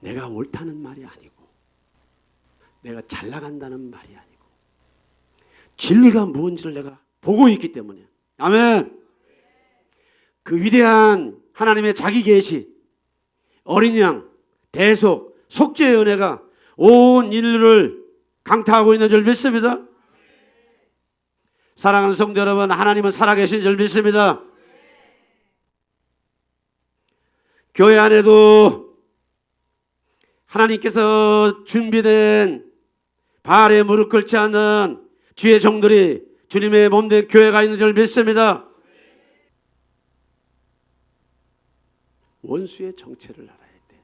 내가 옳다는 말이 아니고 내가 잘 나간다는 말이 아니고 진리가 무엇인지를 내가 보고 있기 때문에. 아멘. 그 위대한 하나님의 자기 계시, 어린 양, 대속, 속죄의 은혜가 온 인류를 강타하고 있는 줄 믿습니다. 사랑하는 성도 여러분, 하나님은 살아계신 줄 믿습니다. 교회 안에도 하나님께서 준비된 발에 무릎 꿇지 않는 주의 종들이 주님의 몸된 교회가 있는 줄 믿습니다. 원수의 정체를 알아야 돼.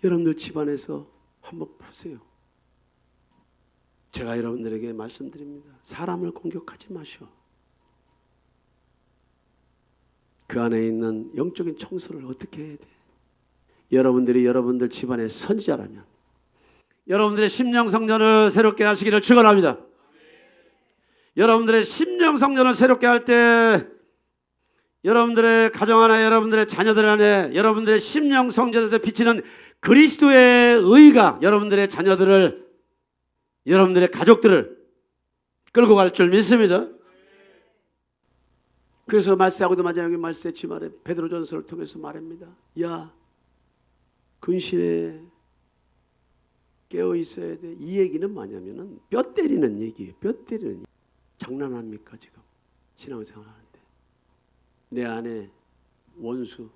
여러분들 집안에서 한번 보세요. 제가 여러분들에게 말씀드립니다. 사람을 공격하지 마시오. 그 안에 있는 영적인 청소를 어떻게 해야 돼? 여러분들이 여러분들 집안의 선지자라면 여러분들의 심령 성전을 새롭게 하시기를 축원합니다. 여러분들의 심령 성전을 새롭게 할 때 여러분들의 가정 안에, 여러분들의 자녀들 안에, 여러분들의 심령 성전에서 비치는 그리스도의 의가 여러분들의 자녀들을, 여러분들의 가족들을 끌고 갈 줄 믿습니다. 그래서 말세하고도 마지막에 말세치 말에 베드로전서를 통해서 말합니다. 야, 근신에 깨어 있어야 돼. 이 얘기는 뭐냐면은 뼈 때리는 얘기예요. 뼈 때리는 얘기. 장난합니까 지금 신앙생활하는데? 내 안에 원수,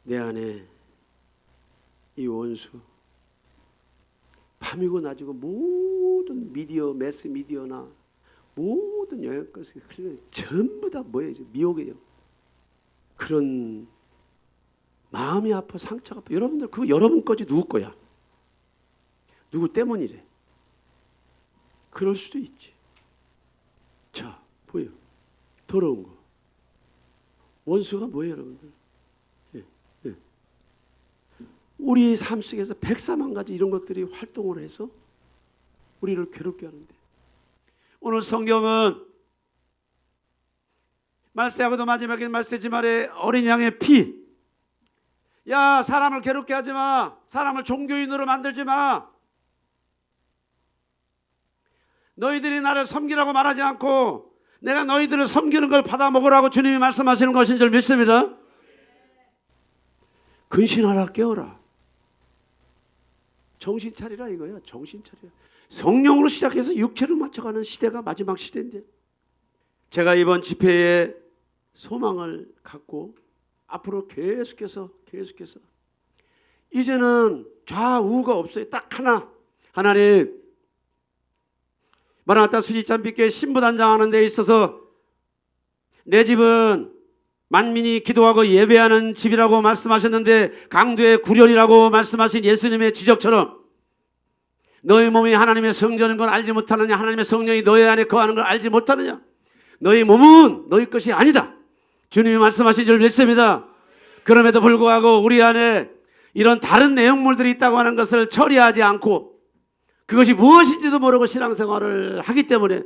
내 안에 이 원수, 밤이고 낮이고 모든 미디어, 매스 미디어나 모든 영향권이 흘러요. 전부 다 뭐예요? 미혹이에요. 그런 마음이 아파, 상처가 아파. 여러분들 그거 여러분 거지 누구 거야? 누구 때문이래? 그럴 수도 있지. 자, 보여. 더러운 거. 원수가 뭐예요, 여러분들? 예, 예. 우리 삶 속에서 104만 가지 이런 것들이 활동을 해서 우리를 괴롭게 하는데, 오늘 성경은 말세하고도 마지막에 말세지 말에 어린 양의 피. 야, 사람을 괴롭게 하지 마. 사람을 종교인으로 만들지 마. 너희들이 나를 섬기라고 말하지 않고 내가 너희들을 섬기는 걸 받아 먹으라고 주님이 말씀하시는 것인 줄 믿습니다. 근신하라, 깨어라. 정신 차리라 이거야. 정신 차리라. 성령으로 시작해서 육체로 맞춰가는 시대가 마지막 시대인데, 제가 이번 집회에 소망을 갖고 앞으로 계속해서 이제는 좌우가 없어요. 딱 하나. 하나님, 마라나타 수지찬빛교회 신부단장하는 데 있어서 내 집은 만민이 기도하고 예배하는 집이라고 말씀하셨는데, 강도의 구련이라고 말씀하신 예수님의 지적처럼 너희 몸이 하나님의 성전인 걸 알지 못하느냐? 하나님의 성령이 너희 안에 거하는 걸 알지 못하느냐? 너희 몸은 너희 것이 아니다. 주님이 말씀하신 줄 믿습니다. 그럼에도 불구하고 우리 안에 이런 다른 내용물들이 있다고 하는 것을 처리하지 않고 그것이 무엇인지도 모르고 신앙생활을 하기 때문에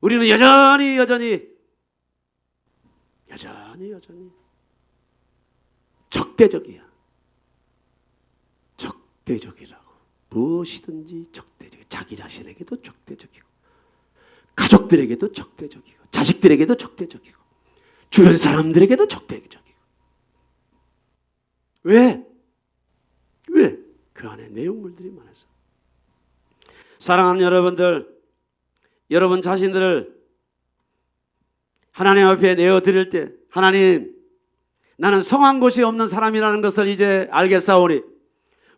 우리는 여전히 적대적이야. 적대적이라고. 무엇이든지 적대적. 자기 자신에게도 적대적이고, 가족들에게도 적대적이고, 자식들에게도 적대적이고, 주변 사람들에게도 적대적이고. 왜? 그 안에 내용물들이 많아서. 사랑하는 여러분들, 여러분 자신들을 하나님 앞에 내어드릴 때 하나님 나는 성한 곳이 없는 사람이라는 것을 이제 알겠사오니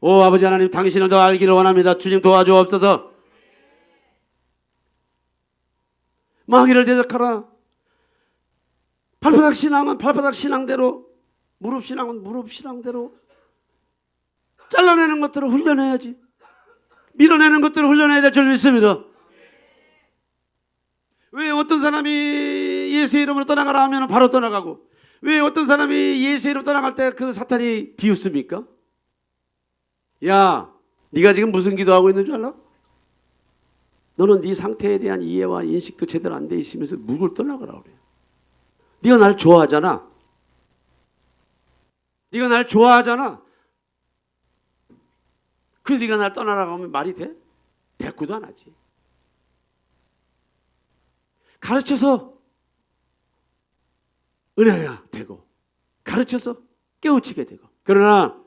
오 아버지 하나님 당신을 더 알기를 원합니다. 주님 도와주옵소서. 마귀를 대적하라. 발바닥 신앙은 발바닥 신앙대로, 무릎 신앙은 무릎 신앙대로, 잘라내는 것들을 훈련해야지. 밀어내는 것들을 훈련해야 될 줄 믿습니다. 왜 어떤 사람이 예수의 이름으로 떠나가라 하면 바로 떠나가고, 왜 어떤 사람이 예수의 이름으로 떠나갈 때 그 사탄이 비웃습니까? 야, 네가 지금 무슨 기도하고 있는 줄 알아? 너는 네 상태에 대한 이해와 인식도 제대로 안 돼 있으면서 누굴 떠나가라 그래. 네가 날 좋아하잖아. 네가 날 좋아하잖아. 그 네가 날 떠나라고 하면 말이 돼? 대꾸도 안 하지. 가르쳐서 은혜가 되고 가르쳐서 깨우치게 되고, 그러나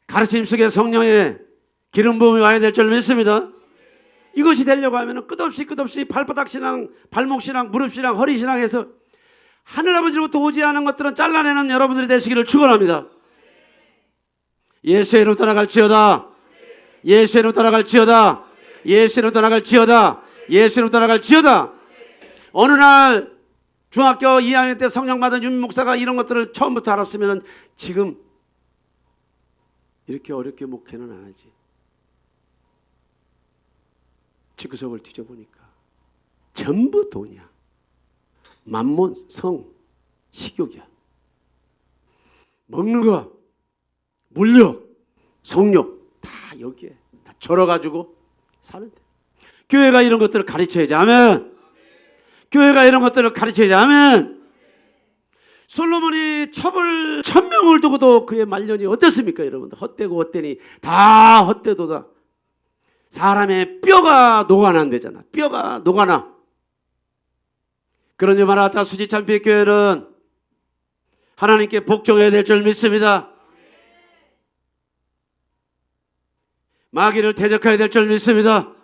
가르침 속에 성령의 기름 부음이 와야 될 줄 믿습니다. 이것이 되려고 하면 끝없이 발바닥 신앙, 발목 신앙, 무릎 신앙, 허리 신앙에서 하늘아버지로부터 오지 않은 것들은 잘라내는 여러분들이 되시기를 축원합니다. 예수의 이름으로 떠나갈지어다. 예수의 이름으로 떠나갈지어다. 예수의 이름으로 떠나갈지어다. 예수의 이름으로 떠나갈지어다. 어느 날 중학교 2학년 때 성령 받은 윤 목사가 이런 것들을 처음부터 알았으면 지금 이렇게 어렵게 목회는 안 하지. 집구석을 뒤져보니까 전부 돈이야. 만몬, 성, 식욕이야. 먹는 거, 물욕, 성욕 다 여기에 다 절어가지고 사는데, 교회가 이런 것들을 가르쳐야지. 아멘. 교회가 이런 것들을 가르쳐야지. 아멘. 솔로몬이 첩을 1000명을 두고도 그의 말년이 어땠습니까? 여러분들 헛되고 헛되니 다 헛되도다. 사람의 뼈가 녹아난대잖아. 뼈가 녹아나. 그러니 마라나타 수지참빛 교회는 하나님께 복종해야 될 줄 믿습니다. 마귀를 대적해야 될 줄 믿습니다.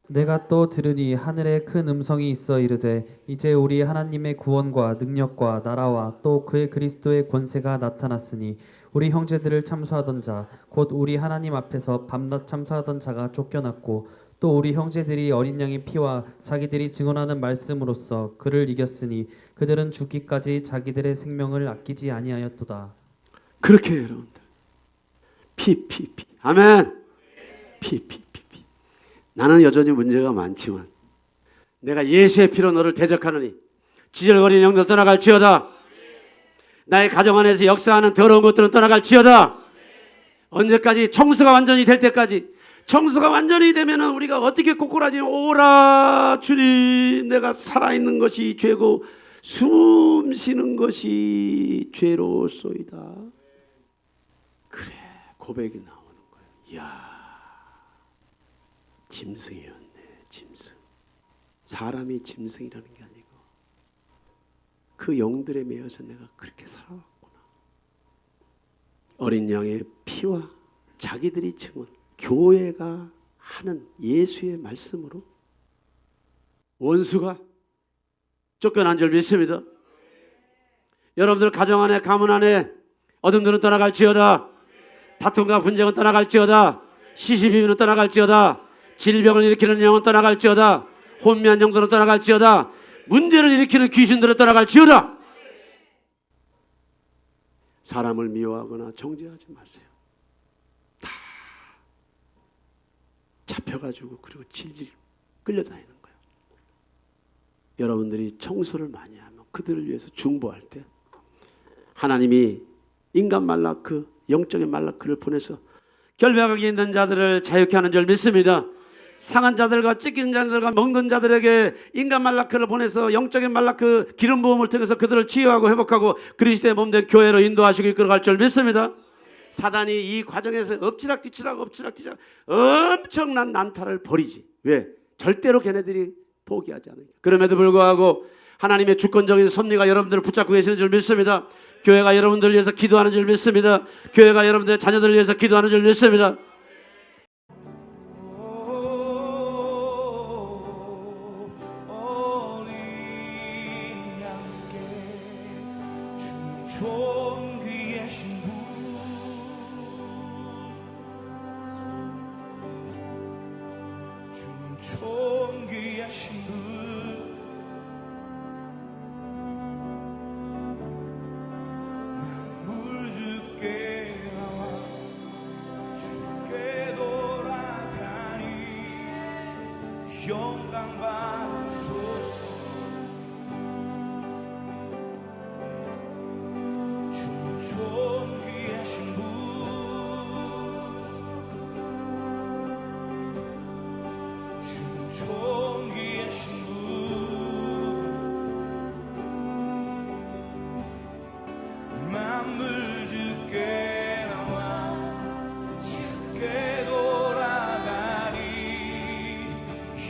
내가 또 들으니 하늘에 큰 음성이 있어 이르되 이제 우리 하나님의 구원과 능력과 나라와 또 그의 그리스도의 권세가 나타났으니 우리 형제들을 참소하던 자 곧 우리 하나님 앞에서 밤낮 참소하던 자가 쫓겨났고 또 우리 형제들이 어린 양의 피와 자기들이 증언하는 말씀으로써 그를 이겼으니 그들은 죽기까지 자기들의 생명을 아끼지 아니하였도다. 그렇게 해요, 여러분들. 피. 아멘. 피. 나는 여전히 문제가 많지만 내가 예수의 피로 너를 대적하느니 지절거리는 영들 떠나갈지어다. 나의 가정 안에서 역사하는 더러운 것들은 떠나갈지어다. 언제까지? 청수가 완전히 될 때까지. 청수가 완전히 되면 우리가 어떻게 꼬꾸라지면 오라 주님, 내가 살아있는 것이 죄고 숨 쉬는 것이 죄로소이다. 그래, 고백이 나오는 거예요. 이야, 짐승이었네. 짐승. 사람이 짐승이라는 게 아니고 그 영들에 매여서 내가 그렇게 살아왔구나. 어린 양의 피와 자기들이 증언, 교회가 하는 예수의 말씀으로 원수가 쫓겨난 줄 믿습니다. 여러분들 가정 안에, 가문 안에 어둠들은 떠나갈지어다. 다툼과 분쟁은 떠나갈지어다. 시시비비는 떠나갈지어다. 질병을 일으키는 영은 떠나갈지어다. 혼미한 영들은 떠나갈지어다. 문제를 일으키는 귀신들은 떠나갈지어다. 사람을 미워하거나 정죄하지 마세요. 다 잡혀가지고 그리고 질질 끌려다니는 거예요. 여러분들이 청소를 많이 하면 그들을 위해서 중보할 때 하나님이 인간 말라크, 영적인 말라크를 보내서 결백하게 있는 자들을 자유케 하는 줄 믿습니다. 상한 자들과 찢기는 자들과 먹는 자들에게 인간 말라크를 보내서 영적인 말라크 기름 부음을 통해서 그들을 치유하고 회복하고 그리스도의 몸된 교회로 인도하시고 이끌어갈 줄 믿습니다. 사단이 이 과정에서 엎치락뒤치락 엄청난 난타를 벌이지. 왜? 절대로 걔네들이 포기하지 않으니까. 그럼에도 불구하고 하나님의 주권적인 섭리가 여러분들을 붙잡고 계시는 줄 믿습니다. 교회가 여러분들을 위해서 기도하는 줄 믿습니다. 교회가 여러분들의 자녀들을 위해서 기도하는 줄 믿습니다. 영광 받으소서. 주는 존귀하신 분, 주는 존귀하신 분, 만물 주께 나와 주께 돌아가리.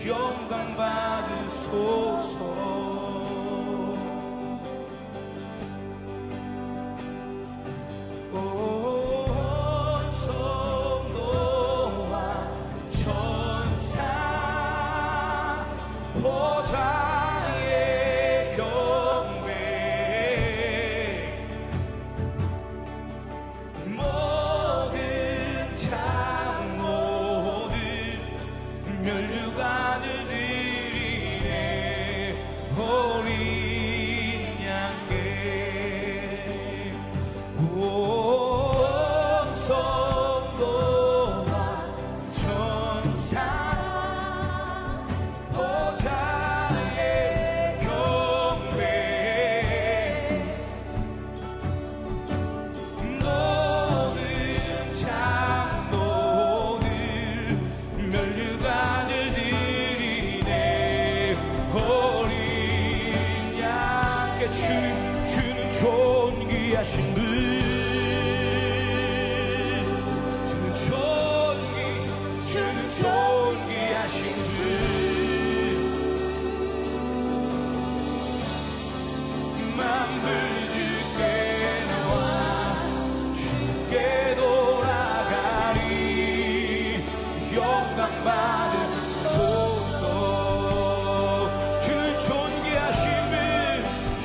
영광 받으소서. 온 성도와 천사 보좌의 경배, 모든 장로들 멸류관을 드리네. 어린 양께 온 성도와 천사 보좌의 경배, 모든 장로들 멸류관을 드리네. 어린 양께 주는 존귀하신 분, 주는 존귀하신 분, 만물 주께 나와 주께 돌아가리. 영광 받으소서. 주는 존귀하신 분,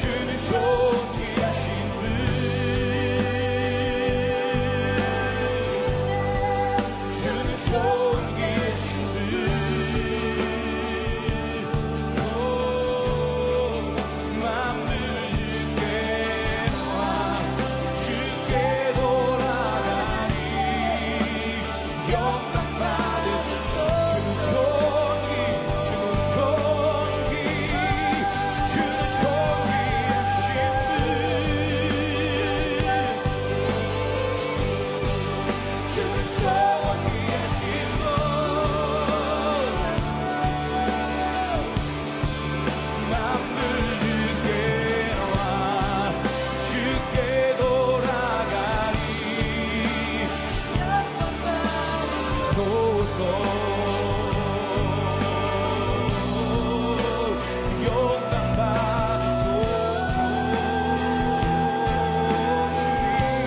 주는 존귀하신 분, 주는 존귀하신 분, 만물 주께 나와 주께 돌아가리. 영광 받으소서. 주는 존귀하신 주야로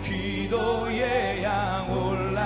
기도의 양 올라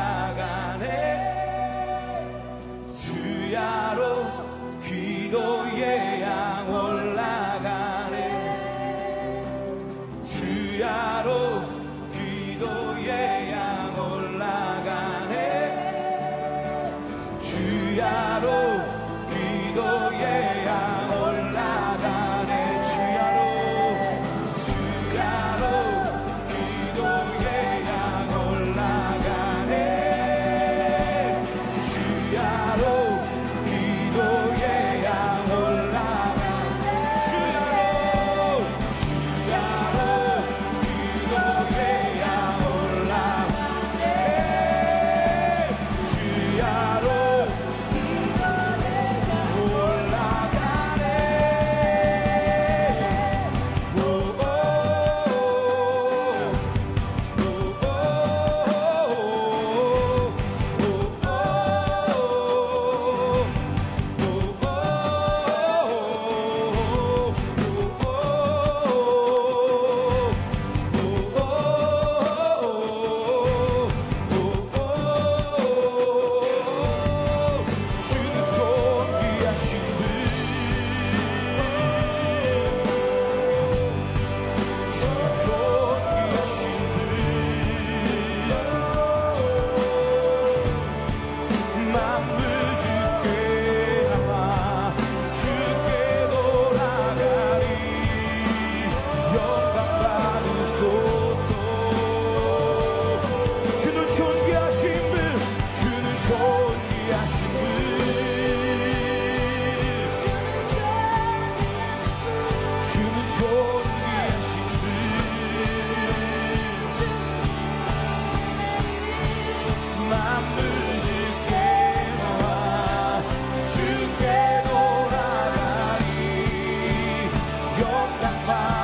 마